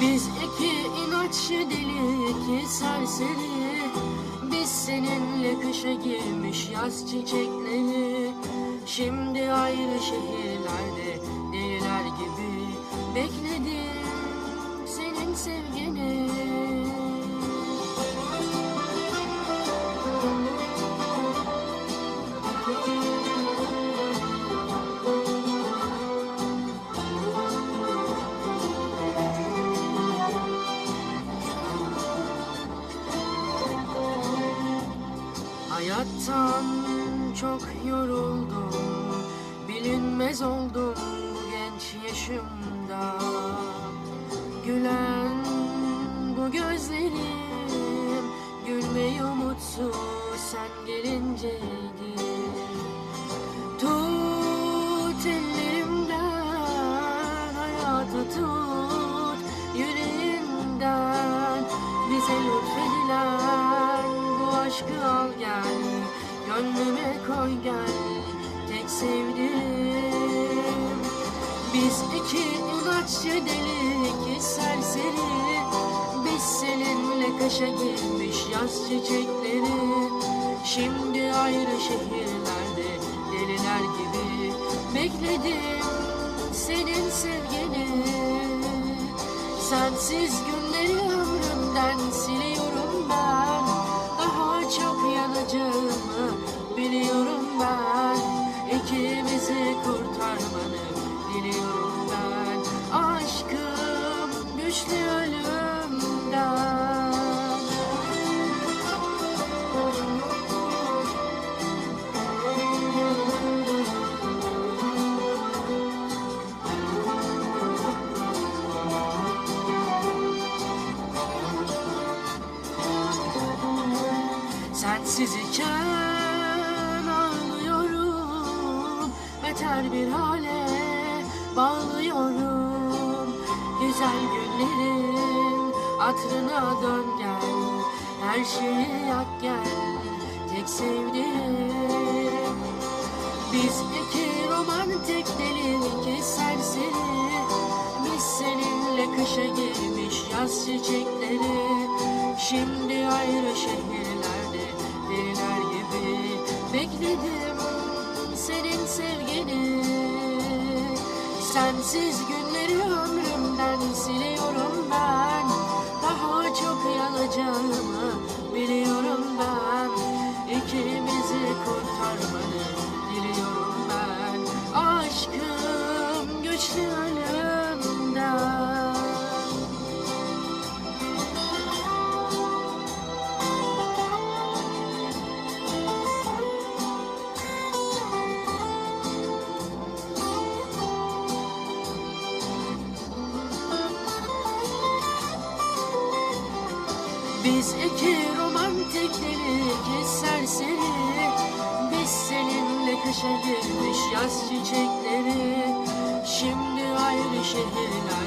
Biz iki inatçı deli, iki serseri. Biz seninle kışa girmiş yaz çiçekleri. Şimdi ayrı şehirlerde deliler gibi bekledim senin sevgini. Hayattan çok yoruldum, bilinmez oldum bu genç yaşımda. Gülen bu gözlerim, gülmeyi umutsuz sen gelinceydi. Tut ellerimden, hayatı tut yüreğimden. Bize lütfedilen bu aşkı al gel, gönlüme koy gel, tek sevdim. Biz iki inatçı deli, iki serseri. Biz seninle kışa girmiş yaz çiçekleri. Şimdi ayrı şehirlerde deliler gibi bekledim senin sevgini. Sensiz günleri ömrümden siliyorum ben. Daha çok yanacağımı biliyorum ben. İkimizi kurtarmanı diliyorum ben. Aşkım güçlü ölümden. Sensiz iken ağlıyorum, beter bir hale bağlıyorum. Güzel günlerin hatırına dön gel, her şeyi yak gel, tek sevdiğim. Biz iki romantik deli, iki serseri. Biz seninle kışa girmiş yaz çiçekleri. Şimdi ayrı şehirlerde deliler gibi bekledim senin sevgini. Sensiz günleri ömrümden siliyorum ben. Daha çok yanacağımı biliyorum ben. İkimizi kurtarmanı diliyorum ben. Aşkım güçlü ölümden. Biz iki romantik deli, iki serseri. Biz seninle kışa girmiş yaz çiçekleri. Şimdi ayrı şehirler